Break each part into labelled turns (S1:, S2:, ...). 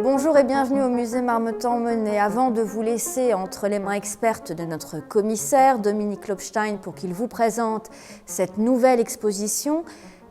S1: Bonjour et bienvenue au musée Marmottan-Monet. Avant de vous laisser entre les mains expertes de notre commissaire Dominique Klopstein pour qu'il vous présente cette nouvelle exposition,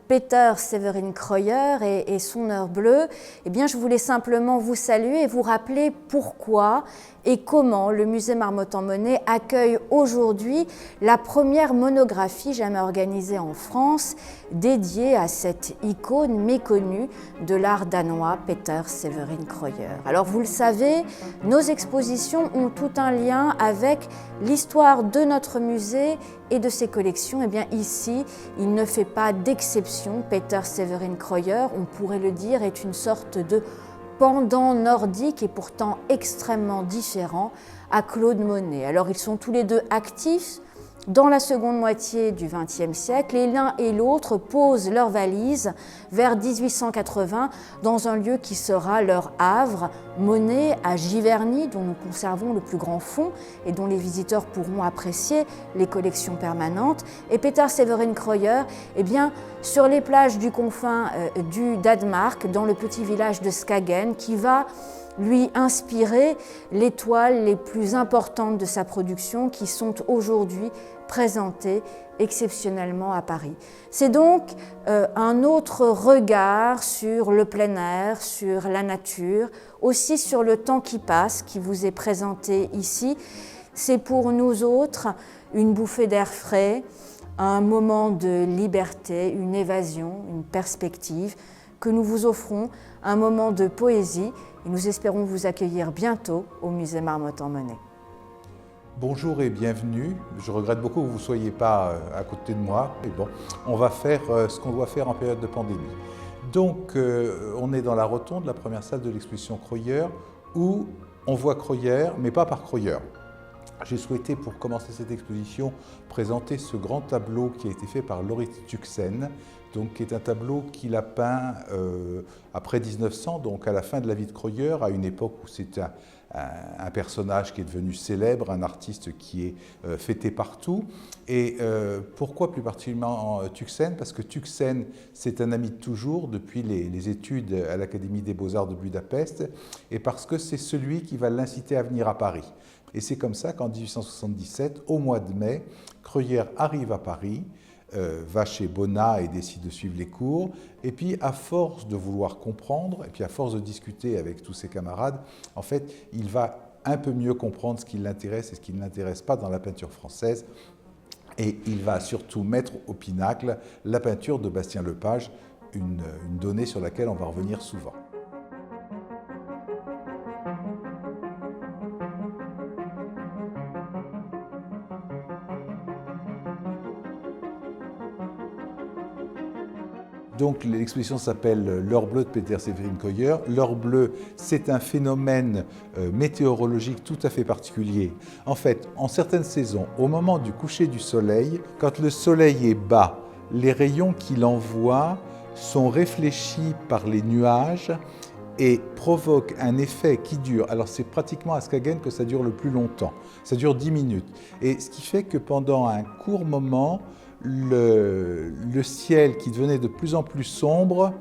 S1: Peter Severin Kreuer et son heure bleue, eh bien, je voulais simplement vous saluer et vous rappeler pourquoi et comment le musée Marmottan-Monet accueille aujourd'hui la première monographie jamais organisée en France dédiée à cette icône méconnue de l'art danois, Peter Severin Kreuer. Alors vous le savez, nos expositions ont tout un lien avec l'histoire de notre musée et de ses collections. Eh bien ici, il ne fait pas d'exception. Peter Severin Kreuer, on pourrait le dire, est une sorte de pendant nordique et pourtant extrêmement différent à Claude Monet. Alors ils sont tous les deux actifs dans la seconde moitié du XXe siècle et l'un et l'autre posent leurs valises vers 1880 dans un lieu qui sera leur havre, Monet à Giverny, dont nous conservons le plus grand fonds et dont les visiteurs pourront apprécier les collections permanentes. Et Peter Severin Kreuer, eh bien, sur les plages du confin du Danemark, dans le petit village de Skagen, qui va lui inspirer les toiles les plus importantes de sa production qui sont aujourd'hui présentées exceptionnellement à Paris. C'est donc un autre regard sur le plein air, sur la nature, aussi sur le temps qui passe qui vous est présenté ici. C'est pour nous autres une bouffée d'air frais, un moment de liberté, une évasion, une perspective que nous vous offrons, un moment de poésie. Et nous espérons vous accueillir bientôt au musée Marmottan-Monet.
S2: Bonjour et bienvenue. Je regrette beaucoup que vous ne soyez pas à côté de moi. Mais bon, on va faire ce qu'on doit faire en période de pandémie. Donc, on est dans la rotonde, la première salle de l'exposition Kreuer, où on voit Kreuer, mais pas par Kreuer. J'ai souhaité, pour commencer cette exposition, présenter ce grand tableau qui a été fait par Lauritz Stixen, donc qui est un tableau qu'il a peint après 1900, donc à la fin de la vie de Kreuer, à une époque où c'est un personnage qui est devenu célèbre, un artiste qui est fêté partout. Et pourquoi plus particulièrement Stixen? Parce que Stixen, c'est un ami de toujours, depuis les études à l'Académie des Beaux-Arts de Budapest, et parce que c'est celui qui va l'inciter à venir à Paris. Et c'est comme ça qu'en 1877, au mois de mai, Kreuer arrive à Paris, va chez Bonnat et décide de suivre les cours. Et puis, à force de vouloir comprendre, et puis à force de discuter avec tous ses camarades, en fait, il va un peu mieux comprendre ce qui l'intéresse et ce qui ne l'intéresse pas dans la peinture française. Et il va surtout mettre au pinacle la peinture de Bastien Lepage, une donnée sur laquelle on va revenir souvent. Donc l'exposition s'appelle L'heure bleue de Peter Severin Kreuer. L'heure bleue, c'est un phénomène météorologique tout à fait particulier. En fait, en certaines saisons, au moment du coucher du soleil, quand le soleil est bas, les rayons qu'il envoie sont réfléchis par les nuages et provoquent un effet qui dure. Alors c'est pratiquement à Skagen que ça dure le plus longtemps. Ça dure 10 minutes. Et ce qui fait que pendant un court moment, le ciel qui devenait de plus en plus sombre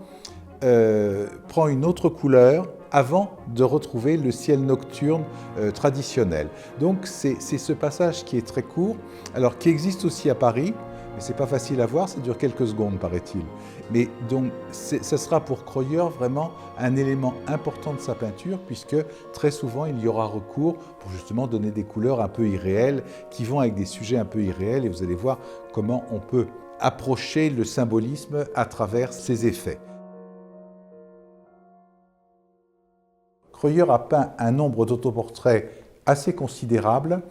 S2: prend une autre couleur avant de retrouver le ciel nocturne traditionnel. Donc c'est ce passage qui est très court, alors qui existe aussi à Paris, mais c'est pas facile à voir, ça dure quelques secondes paraît-il. Mais donc ça sera pour Kreuer vraiment un élément important de sa peinture, puisque très souvent il y aura recours pour justement donner des couleurs un peu irréelles, qui vont avec des sujets un peu irréels, et vous allez voir comment on peut approcher le symbolisme à travers ces effets. Kreuer a peint un nombre d'autoportraits assez considérable,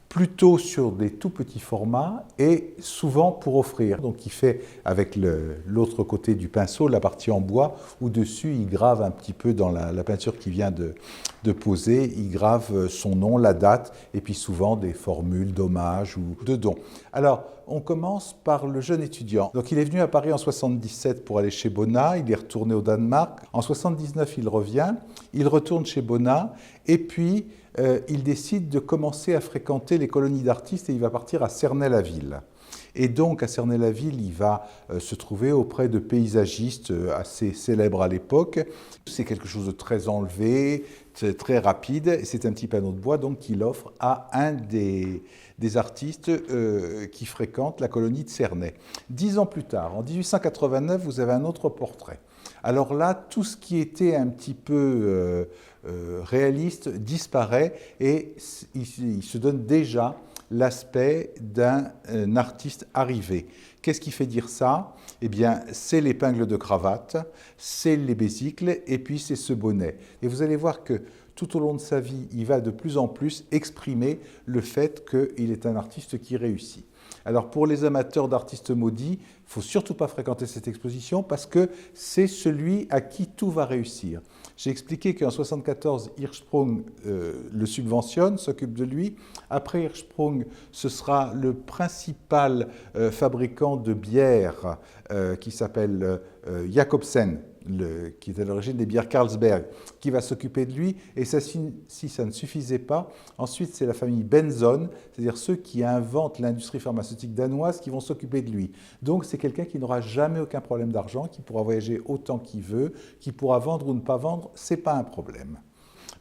S2: plutôt sur des tout petits formats et souvent pour offrir. Donc il fait avec l'autre côté du pinceau, la partie en bois, où dessus il grave un petit peu dans la peinture qu'il vient de poser, il grave son nom, la date, et puis souvent des formules d'hommage ou de dons. Alors, on commence par le jeune étudiant. Donc il est venu à Paris en 77 pour aller chez Bonnat, il est retourné au Danemark. En 79, il revient, il retourne chez Bonnat, et puis il décide de commencer à fréquenter les colonies d'artistes et il va partir à Cernay-la-Ville. Et donc, à Cernay-la-Ville, il va se trouver auprès de paysagistes assez célèbres à l'époque. C'est quelque chose de très enlevé, très rapide. C'est un petit panneau de bois donc qu'il offre à un des artistes qui fréquentent la colonie de Cernay. 10 ans plus tard, en 1889, vous avez un autre portrait. Alors là, tout ce qui était un petit peu réaliste disparaît et il se donne déjà l'aspect d'un artiste arrivé. Qu'est-ce qui fait dire ça? Eh bien, c'est l'épingle de cravate, c'est les besicles et puis c'est ce bonnet. Et vous allez voir que tout au long de sa vie, il va de plus en plus exprimer le fait qu'il est un artiste qui réussit. Alors pour les amateurs d'artistes maudits, il ne faut surtout pas fréquenter cette exposition parce que c'est celui à qui tout va réussir. J'ai expliqué qu'en 1974, Hirschsprung le subventionne, s'occupe de lui. Après Hirschsprung, ce sera le principal fabricant de bière qui s'appelle Jacobsen, qui est à l'origine des bières Carlsberg, qui va s'occuper de lui. Et ça, si ça ne suffisait pas, ensuite c'est la famille Benson, c'est-à-dire ceux qui inventent l'industrie pharmaceutique danoise, qui vont s'occuper de lui. Donc c'est quelqu'un qui n'aura jamais aucun problème d'argent, qui pourra voyager autant qu'il veut, qui pourra vendre ou ne pas vendre, ce n'est pas un problème.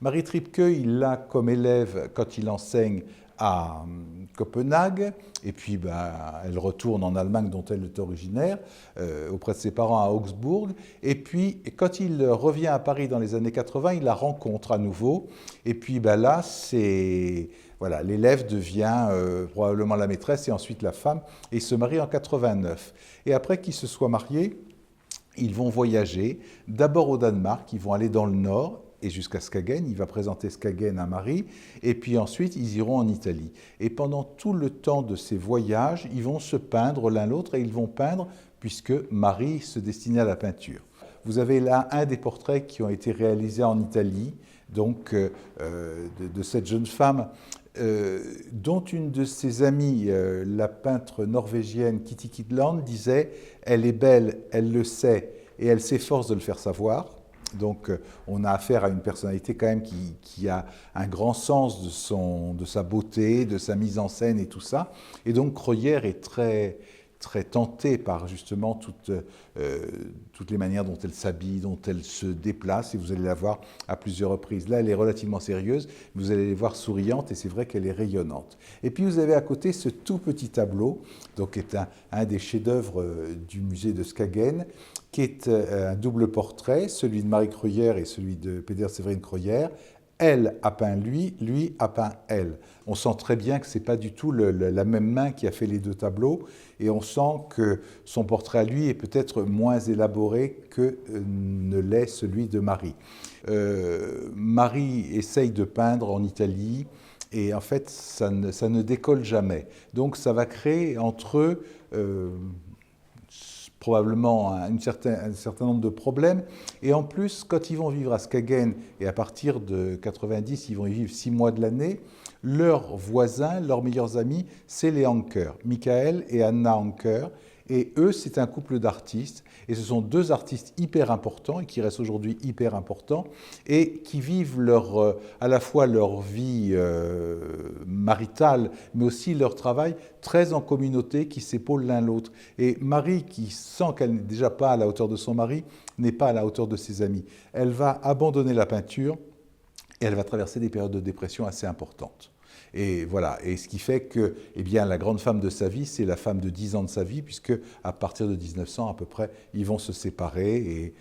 S2: Marie Tripke, il l'a comme élève quand il enseigne à Copenhague, et puis elle retourne en Allemagne dont elle est originaire, auprès de ses parents à Augsbourg, et puis quand il revient à Paris dans les années 80, il la rencontre à nouveau, et puis là, voilà, l'élève devient probablement la maîtresse et ensuite la femme, et ils se marient en 89. Et après qu'ils se soient mariés, ils vont voyager, d'abord au Danemark, ils vont aller dans le nord, et jusqu'à Skagen, il va présenter Skagen à Marie, et puis ensuite ils iront en Italie. Et pendant tout le temps de ces voyages, ils vont se peindre l'un l'autre, et ils vont peindre puisque Marie se destinait à la peinture. Vous avez là un des portraits qui ont été réalisés en Italie, donc de cette jeune femme, dont une de ses amies, la peintre norvégienne Kitty Kidland, disait « Elle est belle, elle le sait, et elle s'efforce de le faire savoir ». Donc on a affaire à une personnalité quand même qui a un grand sens de sa beauté, de sa mise en scène et tout ça. Et donc Kreuyer est très tentée par justement toutes les manières dont elle s'habille, dont elle se déplace, et vous allez la voir à plusieurs reprises. Là, elle est relativement sérieuse, vous allez la voir souriante, et c'est vrai qu'elle est rayonnante. Et puis vous avez à côté ce tout petit tableau, donc qui est un des chefs-d'œuvre du musée de Skagen, qui est un double portrait, celui de Marie Kreuyer et celui de Peder Severin Kreuyer. Elle a peint lui, lui a peint elle. On sent très bien que ce n'est pas du tout la même main qui a fait les deux tableaux, et on sent que son portrait à lui est peut-être moins élaboré que ne l'est celui de Marie. Marie essaye de peindre en Italie, et en fait, ça ne décolle jamais. Donc ça va créer entre eux probablement un certain nombre de problèmes. Et en plus, quand ils vont vivre à Skagen, et à partir de 90, ils vont y vivre 6 mois de l'année, leurs voisins, leurs meilleurs amis, c'est les Anker, Michael et Anna Anker. Et eux, c'est un couple d'artistes. Et ce sont deux artistes hyper importants, et qui restent aujourd'hui hyper importants, et qui vivent à la fois leur vie maritale, mais aussi leur travail très en communauté, qui s'épaulent l'un l'autre. Et Marie, qui sent qu'elle n'est déjà pas à la hauteur de son mari, n'est pas à la hauteur de ses amis. Elle va abandonner la peinture, et elle va traverser des périodes de dépression assez importantes. Et voilà, et ce qui fait que la grande femme de sa vie, c'est la femme de 10 ans de sa vie, puisque à partir de 1900 à peu près, ils vont se séparer et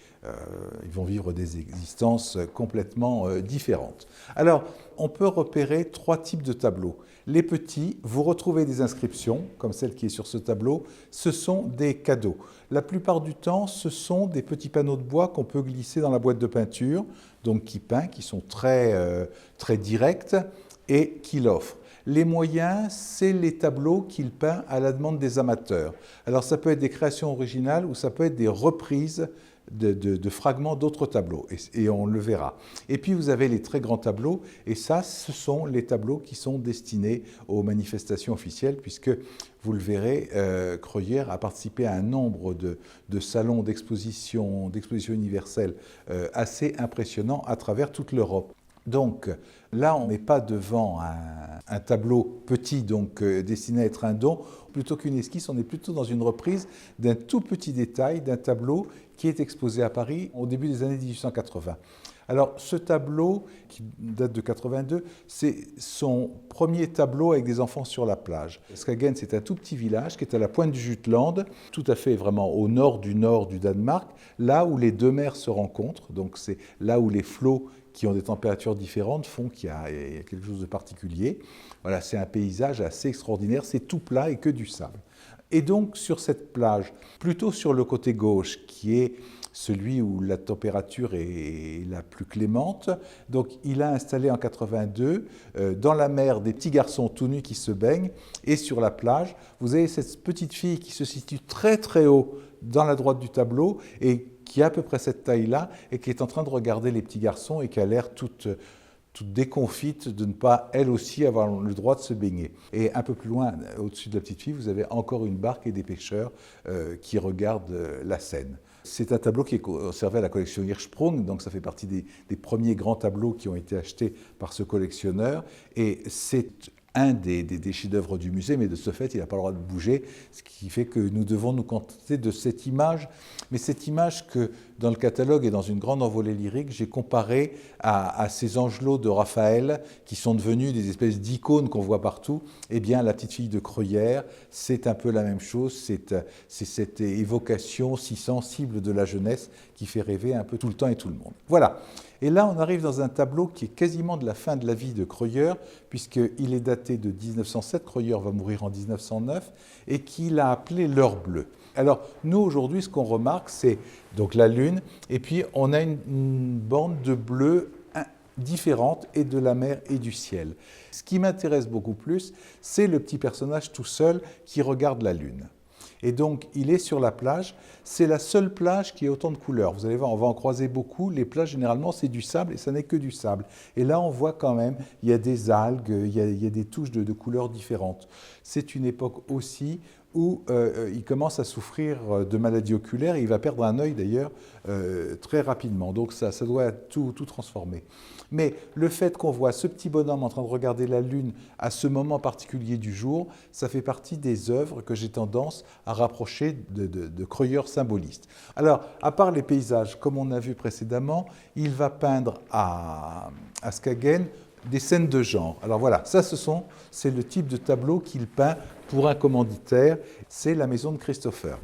S2: ils vont vivre des existences complètement différentes. Alors, on peut repérer 3 types de tableaux. Les petits, vous retrouvez des inscriptions, comme celle qui est sur ce tableau, ce sont des cadeaux. La plupart du temps, ce sont des petits panneaux de bois qu'on peut glisser dans la boîte de peinture, donc qui sont très directs, et qu'il offre. Les moyens, c'est les tableaux qu'il peint à la demande des amateurs. Alors ça peut être des créations originales ou ça peut être des reprises de fragments d'autres tableaux, et on le verra. Et puis vous avez les très grands tableaux, et ça, ce sont les tableaux qui sont destinés aux manifestations officielles, puisque, vous le verrez, Kreuyer a participé à un nombre de salons d'exposition universelle assez impressionnants à travers toute l'Europe. Donc, Là, on n'est pas devant un tableau petit, donc destiné à être un don. Plutôt qu'une esquisse, on est plutôt dans une reprise d'un tout petit détail, d'un tableau qui est exposé à Paris au début des années 1880. Alors, ce tableau, qui date de 82, c'est son premier tableau avec des enfants sur la plage. Skagen, c'est un tout petit village qui est à la pointe du Jutland, tout à fait vraiment au nord du Danemark, là où les deux mers se rencontrent. Donc, c'est là où les flots qui ont des températures différentes font qu'il y a quelque chose de particulier. Voilà, c'est un paysage assez extraordinaire, c'est tout plat et que du sable. Et donc, sur cette plage, plutôt sur le côté gauche, qui est celui où la température est la plus clémente. Donc, il a installé en 82 dans la mer des petits garçons tout nus qui se baignent. Et sur la plage, vous avez cette petite fille qui se situe très très haut dans la droite du tableau et qui a à peu près cette taille-là et qui est en train de regarder les petits garçons et qui a l'air toute déconfite de ne pas, elle aussi, avoir le droit de se baigner. Et un peu plus loin, au-dessus de la petite fille, vous avez encore une barque et des pêcheurs qui regardent la Seine. C'est un tableau qui est conservé à la collection Hirschsprung, donc ça fait partie des premiers grands tableaux qui ont été achetés par ce collectionneur. Et c'est un des chefs-d'œuvre du musée, mais de ce fait, il n'a pas le droit de bouger, ce qui fait que nous devons nous contenter de cette image, mais cette image que dans le catalogue et dans une grande envolée lyrique, j'ai comparé à ces angelots de Raphaël qui sont devenus des espèces d'icônes qu'on voit partout. Eh bien, la petite fille de Creuillère, c'est un peu la même chose, c'est cette évocation si sensible de la jeunesse qui fait rêver un peu tout le temps et tout le monde. Voilà. Et là, on arrive dans un tableau qui est quasiment de la fin de la vie de Creuilleur, puisqu'il est daté de 1907, Creuilleur va mourir en 1909, et qu'il a appelé l'heure bleue. Alors, nous, aujourd'hui, ce qu'on remarque, c'est donc la Lune, et puis on a une bande de bleu différente, et de la mer et du ciel. Ce qui m'intéresse beaucoup plus, c'est le petit personnage tout seul qui regarde la Lune. Et donc, il est sur la plage. C'est la seule plage qui a autant de couleurs. Vous allez voir, on va en croiser beaucoup. Les plages, généralement, c'est du sable et ça n'est que du sable. Et là, on voit quand même, il y a des algues, il y a des touches de couleurs différentes. C'est une époque aussi où il commence à souffrir de maladies oculaires. Il va perdre un œil, d'ailleurs, très rapidement. Donc, ça doit tout transformer. Mais le fait qu'on voit ce petit bonhomme en train de regarder la Lune à ce moment particulier du jour, ça fait partie des œuvres que j'ai tendance à rapprocher de Creuilleur symboliste. Alors, à part les paysages, comme on a vu précédemment, il va peindre à Skagen des scènes de genre. Alors voilà, c'est le type de tableau qu'il peint pour un commanditaire, c'est la maison de Christopher.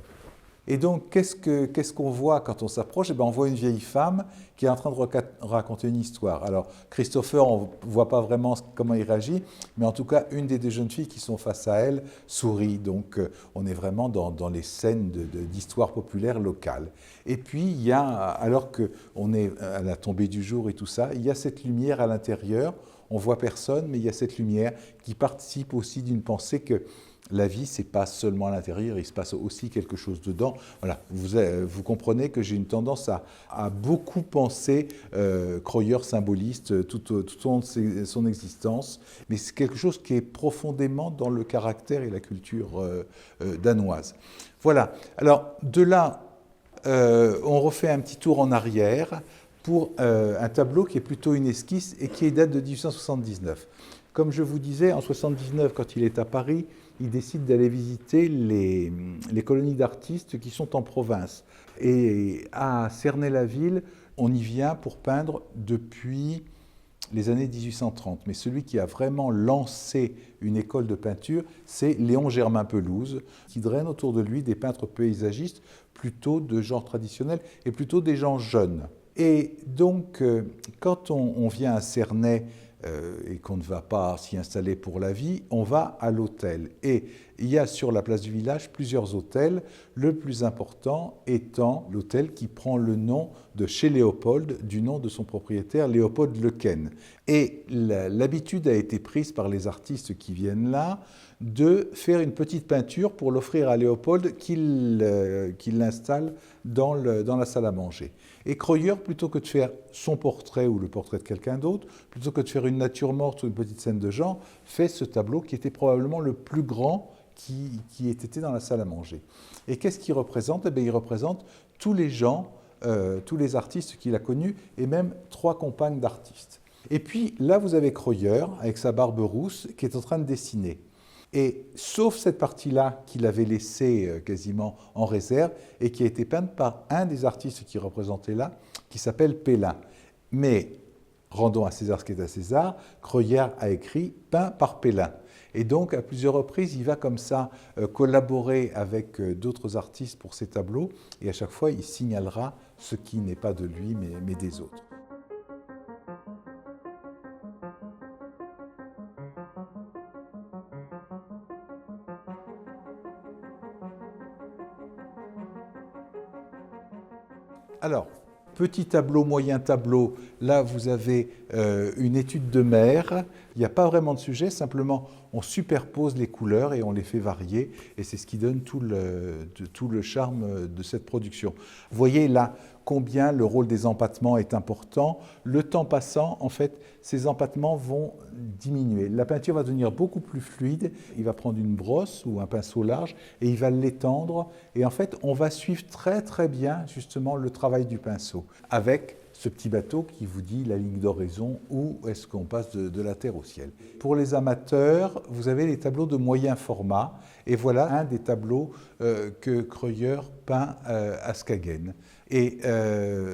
S2: Et donc, qu'est-ce qu'on voit quand on s'approche? On voit une vieille femme qui est en train de raconter une histoire. Alors, Christopher, on ne voit pas vraiment comment il réagit, mais en tout cas, une des deux jeunes filles qui sont face à elle sourit. Donc, on est vraiment dans les scènes d'histoire populaire locale. Et puis, il y a, alors qu'on est à la tombée du jour et tout ça, il y a cette lumière à l'intérieur. On ne voit personne, mais il y a cette lumière qui participe aussi d'une pensée que la vie, ce n'est pas seulement à l'intérieur, il se passe aussi quelque chose dedans. Voilà, vous comprenez que j'ai une tendance à beaucoup penser Creuilleur symboliste tout au long de son existence, mais c'est quelque chose qui est profondément dans le caractère et la culture danoise. Voilà, alors de là, on refait un petit tour en arrière pour un tableau qui est plutôt une esquisse et qui date de 1879. Comme je vous disais, en 1979, quand il est à Paris, il décide d'aller visiter les colonies d'artistes qui sont en province. Et à Cernay-la-Ville, on y vient pour peindre depuis les années 1830. Mais celui qui a vraiment lancé une école de peinture, c'est Léon Germain Pelouse, qui draine autour de lui des peintres paysagistes plutôt de genre traditionnel et plutôt des gens jeunes. Et donc, quand on vient à Cernay, et qu'on ne va pas s'y installer pour la vie, on va à l'hôtel. Et il y a sur la place du village plusieurs hôtels, le plus important étant l'hôtel qui prend le nom de chez Léopold, du nom de son propriétaire, Léopold Lequesne. Et l'habitude a été prise par les artistes qui viennent là de faire une petite peinture pour l'offrir à Léopold qu'il l'installe dans la salle à manger. Et Creuilleur, plutôt que de faire son portrait ou le portrait de quelqu'un d'autre, plutôt que de faire une nature morte ou une petite scène de genre, fait ce tableau qui était probablement le plus grand qui ait été dans la salle à manger. Et qu'est-ce qu'il représente? Il représente tous les gens, tous les artistes qu'il a connus, et même 3 compagnes d'artistes. Et puis là, vous avez Kreuyer, avec sa barbe rousse, qui est en train de dessiner. Et sauf cette partie-là qu'il avait laissée quasiment en réserve et qui a été peinte par un des artistes qui représentait là, qui s'appelle Pellin. Mais, rendons à César ce qui est à César, Kreuyer a écrit « peint par Pellin ». Et donc, à plusieurs reprises, il va comme ça collaborer avec d'autres artistes pour ses tableaux, et à chaque fois, il signalera ce qui n'est pas de lui, mais des autres. Alors, petit tableau, moyen tableau, là vous avez une étude de mer. Il n'y a pas vraiment de sujet, simplement on superpose les couleurs et on les fait varier. Et c'est ce qui donne tout le charme de cette production. Vous voyez là combien le rôle des empattements est important. Le temps passant, en fait, ces empattements vont diminuer. La peinture va devenir beaucoup plus fluide. Il va prendre une brosse ou un pinceau large et il va l'étendre. Et en fait, on va suivre très très bien justement le travail du pinceau avec ce petit bateau qui vous dit la ligne d'horizon, où est-ce qu'on passe de la terre au ciel. Pour les amateurs, vous avez les tableaux de moyen format, et voilà un des tableaux que Kreuyer peint à Skagen. Et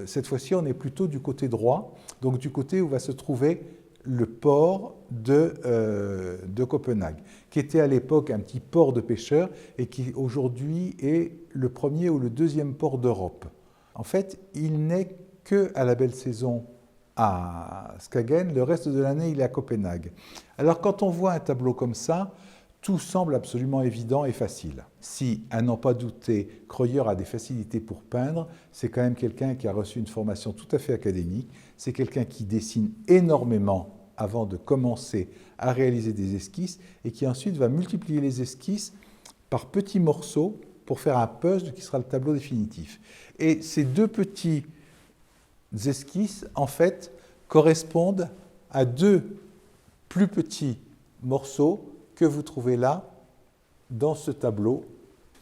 S2: cette fois-ci, on est plutôt du côté droit, donc du côté où va se trouver le port de Copenhague, qui était à l'époque un petit port de pêcheurs et qui aujourd'hui est le premier ou le deuxième port d'Europe. En fait, il n'est qu'à la belle saison à Skagen, le reste de l'année, il est à Copenhague. Alors, quand on voit un tableau comme ça, tout semble absolument évident et facile. Si, à n'en pas douter, Kreuyer a des facilités pour peindre, c'est quand même quelqu'un qui a reçu une formation tout à fait académique, c'est quelqu'un qui dessine énormément avant de commencer à réaliser des esquisses et qui ensuite va multiplier les esquisses par petits morceaux pour faire un puzzle qui sera le tableau définitif. Et ces deux petits esquisses, en fait, correspondent à deux plus petits morceaux que vous trouvez là, dans ce tableau.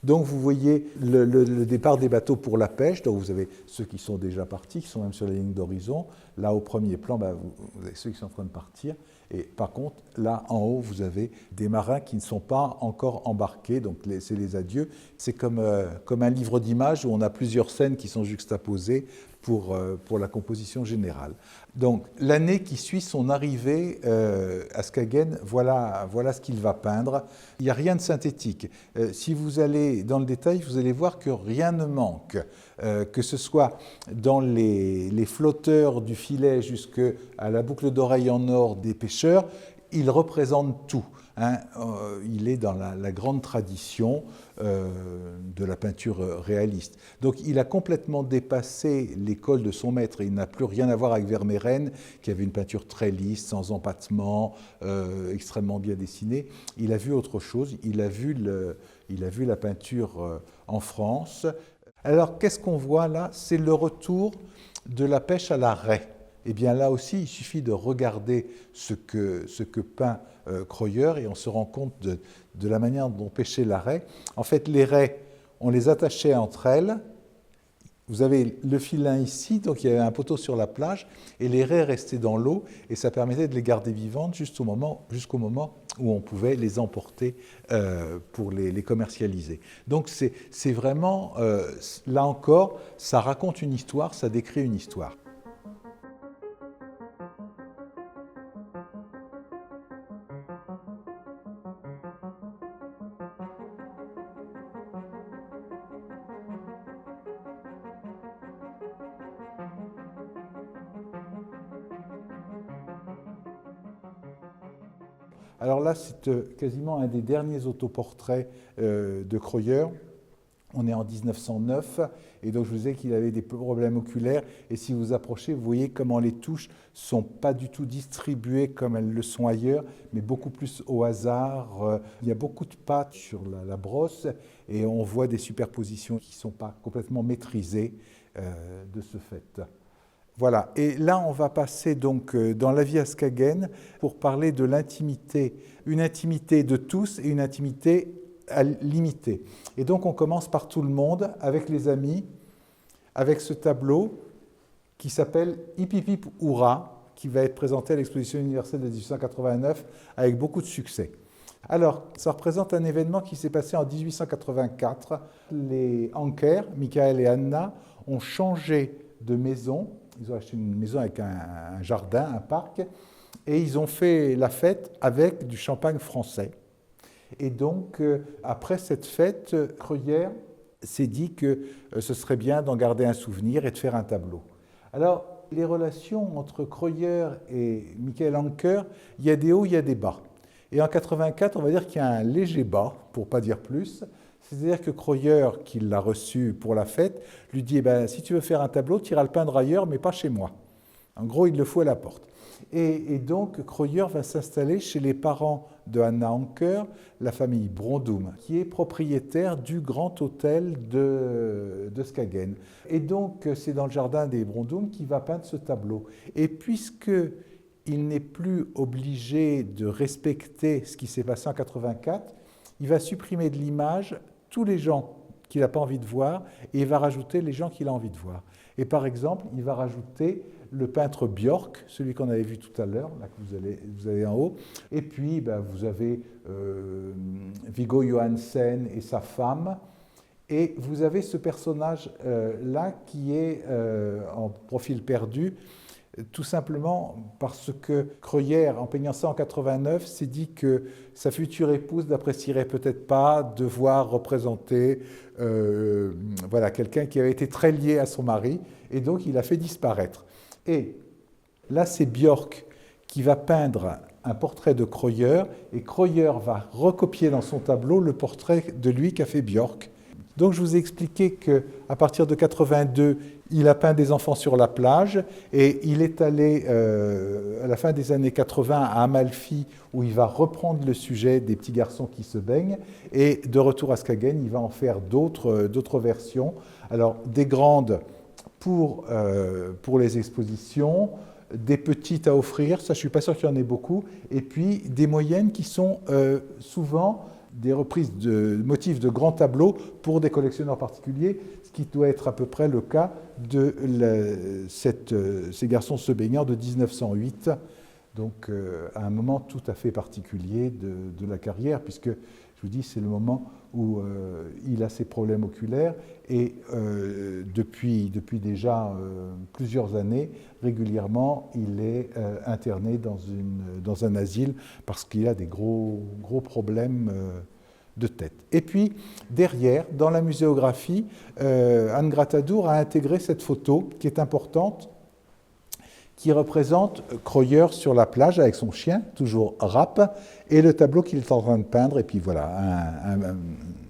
S2: Donc vous voyez le départ des bateaux pour la pêche, donc vous avez ceux qui sont déjà partis, qui sont même sur la ligne d'horizon. Là, au premier plan, vous avez ceux qui sont en train de partir. Et par contre, là, en haut, vous avez des marins qui ne sont pas encore embarqués, donc c'est les adieux. C'est comme un livre d'images où on a plusieurs scènes qui sont juxtaposées pour la composition générale. Donc, l'année qui suit son arrivée à Skagen, voilà ce qu'il va peindre. Il n'y a rien de synthétique. Si vous allez dans le détail, vous allez voir que rien ne manque. Que ce soit dans les flotteurs du filet jusqu'à la boucle d'oreille en or des pêcheurs, il représente tout. Il est dans la grande tradition de la peinture réaliste. Donc il a complètement dépassé l'école de son maître. Il n'a plus rien à voir avec Vermeeren, qui avait une peinture très lisse, sans empattement, extrêmement bien dessinée. Il a vu autre chose. Il a vu la peinture en France. Alors qu'est-ce qu'on voit là? C'est le retour de la pêche à la raie. Eh bien là aussi, il suffit de regarder ce que peint Kreuyer et on se rend compte de la manière dont pêchait la raie. En fait, les raies, on les attachait entre elles. Vous avez le filin ici, donc il y avait un poteau sur la plage, et les raies restaient dans l'eau, et ça permettait de les garder vivantes jusqu'au moment où on pouvait les emporter pour les commercialiser. Donc c'est vraiment, là encore, ça raconte une histoire, ça décrit une histoire. Alors là, c'est quasiment un des derniers autoportraits de Kreuyer. On est en 1909, et donc je vous disais qu'il avait des problèmes oculaires, et si vous approchez, vous voyez comment les touches ne sont pas du tout distribuées comme elles le sont ailleurs, mais beaucoup plus au hasard. Il y a beaucoup de pattes sur la brosse, et on voit des superpositions qui ne sont pas complètement maîtrisées de ce fait. Voilà, et là on va passer donc dans la vie à Skagen pour parler de l'intimité, une intimité de tous et une intimité limitée. Et donc on commence par tout le monde, avec les amis, avec ce tableau qui s'appelle Hip Hip Hip Hourra. qui va être présenté à l'exposition universelle de 1889 avec beaucoup de succès. Alors, ça représente un événement qui s'est passé en 1884. Les Anker, Michael et Anna, ont changé de maison. Ils ont acheté une maison avec un jardin, un parc, et ils ont fait la fête avec du champagne français. Et donc, après cette fête, Kreuyer s'est dit que ce serait bien d'en garder un souvenir et de faire un tableau. Alors, les relations entre Kreuyer et Michael Anker, il y a des hauts, il y a des bas. Et en 84, on va dire qu'il y a un léger bas, pour ne pas dire plus. C'est-à-dire que Kreuyer, qui l'a reçu pour la fête, lui dit si tu veux faire un tableau, tu iras le peindre ailleurs, mais pas chez moi. En gros, il le fout à la porte. Et donc, Kreuyer va s'installer chez les parents de Anna Anker, la famille Brondum, qui est propriétaire du grand hôtel de Skagen. Et donc, c'est dans le jardin des Brondum qu'il va peindre ce tableau. Et puisqu'il n'est plus obligé de respecter ce qui s'est passé en 84, il va supprimer de l'image tous les gens qu'il n'a pas envie de voir et il va rajouter les gens qu'il a envie de voir. Et par exemple, il va rajouter le peintre Björk, celui qu'on avait vu tout à l'heure, là que vous avez en haut. Et puis, vous avez Viggo Johansen et sa femme. Et vous avez ce personnage-là qui est en profil perdu, tout simplement parce que Kreuyer, en peignant ça en 89, s'est dit que sa future épouse n'apprécierait peut-être pas de voir représenter quelqu'un qui avait été très lié à son mari, et donc il l'a fait disparaître. Et là, c'est Björk qui va peindre un portrait de Kreuyer, et Kreuyer va recopier dans son tableau le portrait de lui qu'a fait Björk. Donc je vous ai expliqué qu'à partir de 82, il a peint des enfants sur la plage et il est allé à la fin des années 80 à Amalfi où il va reprendre le sujet des petits garçons qui se baignent et de retour à Skagen, il va en faire d'autres versions. Alors des grandes pour les expositions, des petites à offrir, ça je ne suis pas sûr qu'il y en ait beaucoup, et puis des moyennes qui sont souvent des reprises de motifs de grands tableaux pour des collectionneurs particuliers, ce qui doit être à peu près le cas de ces garçons se baignant de 1908, donc à un moment tout à fait particulier de la carrière, puisque je vous dis c'est le moment où il a ses problèmes oculaires et depuis déjà plusieurs années, régulièrement, il est interné dans un asile parce qu'il a des gros problèmes de tête. Et puis, derrière, dans la muséographie, Anne Gratadour a intégré cette photo qui est importante, qui représente Kreuyer sur la plage avec son chien, toujours Rapp, et le tableau qu'il est en train de peindre, et puis voilà,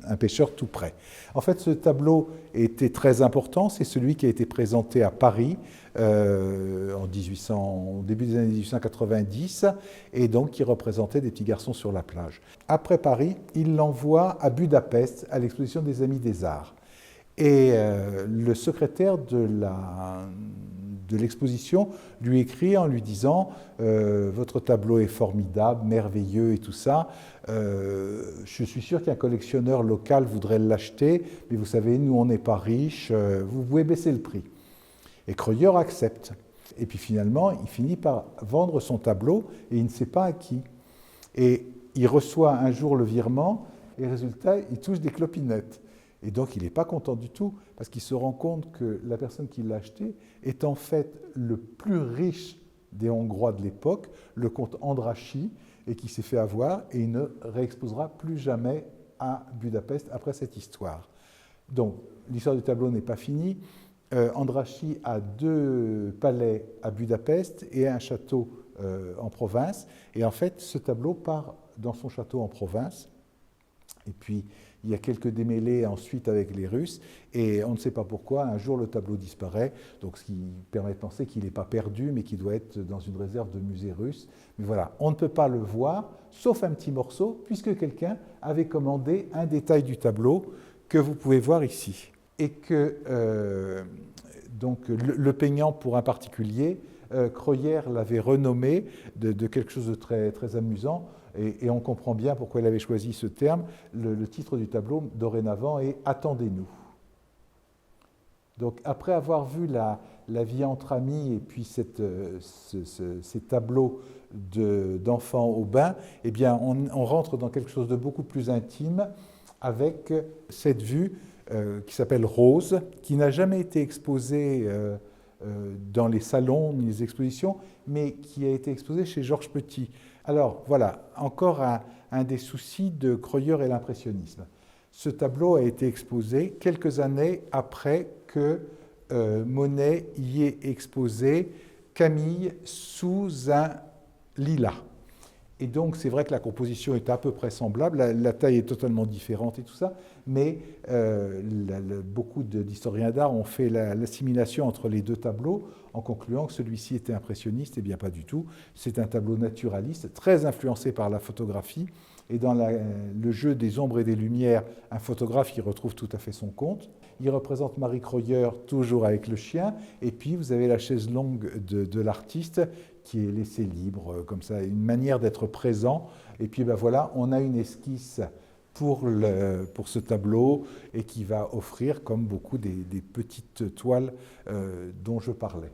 S2: un pêcheur tout près. En fait, ce tableau était très important, c'est celui qui a été présenté à Paris au début des années 1890, et donc qui représentait des petits garçons sur la plage. Après Paris, il l'envoie à Budapest, à l'exposition des Amis des Arts. Et le secrétaire de l'exposition lui écrit en lui disant votre tableau est formidable, merveilleux et tout ça. Je suis sûr qu'un collectionneur local voudrait l'acheter, mais vous savez, nous on n'est pas riches, vous pouvez baisser le prix. Et Kreuyer accepte. Et puis finalement, il finit par vendre son tableau et il ne sait pas à qui. Et il reçoit un jour le virement et résultat, il touche des clopinettes. Et donc, il n'est pas content du tout, parce qu'il se rend compte que la personne qui l'a acheté est en fait le plus riche des Hongrois de l'époque, le comte Andrássy, et qui s'est fait avoir, et il ne réexposera plus jamais à Budapest après cette histoire. Donc, l'histoire du tableau n'est pas finie. Andrássy a 2 palais à Budapest et un château en province. Et en fait, ce tableau part dans son château en province. Et puis, il y a quelques démêlés ensuite avec les Russes, et on ne sait pas pourquoi, un jour le tableau disparaît, donc ce qui permet de penser qu'il n'est pas perdu, mais qu'il doit être dans une réserve de musée russe. Mais voilà, on ne peut pas le voir, sauf un petit morceau, puisque quelqu'un avait commandé un détail du tableau que vous pouvez voir ici. Et que, donc, le peignant pour un particulier, Kreuyer l'avait renommé de quelque chose de très, très amusant, et on comprend bien pourquoi il avait choisi ce terme. Le titre du tableau, dorénavant, est « Attendez-nous ». Donc après avoir vu la vie entre amis et puis ces tableaux d'enfants au bain, eh bien on rentre dans quelque chose de beaucoup plus intime avec cette vue qui s'appelle Rose, qui n'a jamais été exposée dans les salons ni les expositions, mais qui a été exposée chez Georges Petit. Alors voilà, encore un des soucis de Kreuer et l'impressionnisme. Ce tableau a été exposé quelques années après que Monet y ait exposé Camille sous un lilas. Et donc, c'est vrai que la composition est à peu près semblable, la taille est totalement différente et tout ça, mais beaucoup d'historiens d'art ont fait l'assimilation entre les deux tableaux en concluant que celui-ci était impressionniste. Eh bien, pas du tout. C'est un tableau naturaliste, très influencé par la photographie. Et dans le jeu des ombres et des lumières, un photographe y retrouve tout à fait son compte. Il représente Marie Kreuer, toujours avec le chien. Et puis, vous avez la chaise longue de l'artiste qui est laissée libre, comme ça, une manière d'être présent. Et puis, ben voilà, on a une esquisse pour ce tableau et qui va offrir, comme beaucoup, des petites toiles dont je parlais.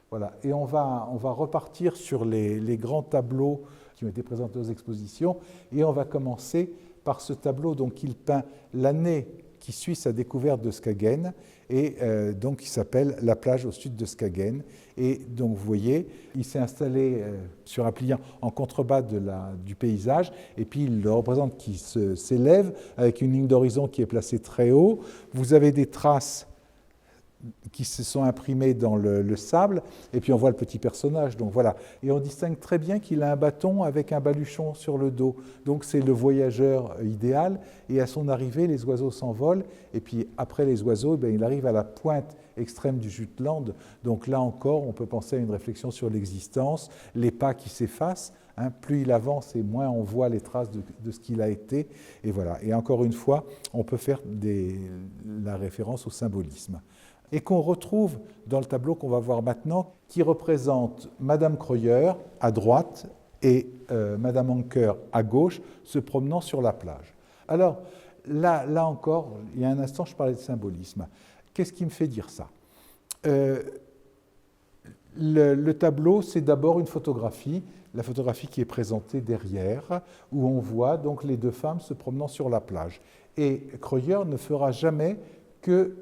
S2: Voilà. Et on va repartir sur les grands tableaux qui ont été présentés aux expositions. Et on va commencer par ce tableau qu'il peint l'année qui suit sa découverte de Skagen, et donc qui s'appelle La plage au sud de Skagen. Et donc vous voyez, il s'est installé sur un pliant en contrebas du paysage, et puis il le représente qui s'élève avec une ligne d'horizon qui est placée très haut. Vous avez des traces qui se sont imprimés dans le sable, et puis on voit le petit personnage, donc voilà. Et on distingue très bien qu'il a un bâton avec un baluchon sur le dos, donc c'est le voyageur idéal, et à son arrivée, les oiseaux s'envolent, et puis après les oiseaux, il arrive à la pointe extrême du Jutland, donc là encore, on peut penser à une réflexion sur l'existence, les pas qui s'effacent, plus il avance et moins on voit les traces de ce qu'il a été, et voilà. Et encore une fois, on peut faire la référence au symbolisme. Et qu'on retrouve dans le tableau qu'on va voir maintenant, qui représente Madame Kreuer à droite et Madame Anker à gauche, se promenant sur la plage. Alors, là encore, il y a un instant, je parlais de symbolisme. Qu'est-ce qui me fait dire ça ? Le tableau, c'est d'abord une photographie, la photographie qui est présentée derrière, où on voit donc les deux femmes se promenant sur la plage. Et Kreuer ne fera jamais que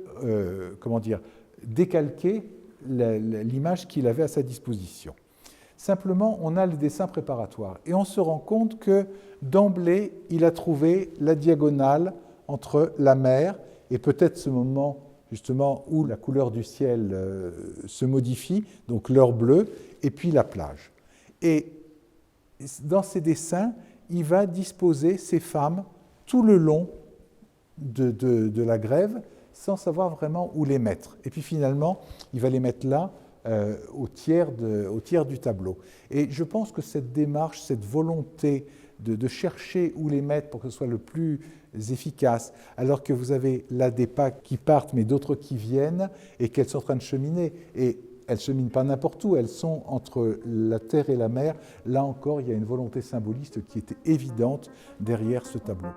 S2: décalquer l'image qu'il avait à sa disposition. Simplement, on a le dessin préparatoire et on se rend compte que d'emblée, il a trouvé la diagonale entre la mer et peut-être ce moment justement où la couleur du ciel se modifie, donc l'heure bleue, et puis la plage. Et dans ses dessins, il va disposer ces femmes tout le long de la grève, sans savoir vraiment où les mettre. Et puis finalement, il va les mettre là, au tiers du tableau. Et je pense que cette démarche, cette volonté de chercher où les mettre pour que ce soit le plus efficace, alors que vous avez là des pas qui partent, mais d'autres qui viennent, et qu'elles sont en train de cheminer. Et elles ne cheminent pas n'importe où, elles sont entre la terre et la mer. Là encore, il y a une volonté symboliste qui était évidente derrière ce tableau.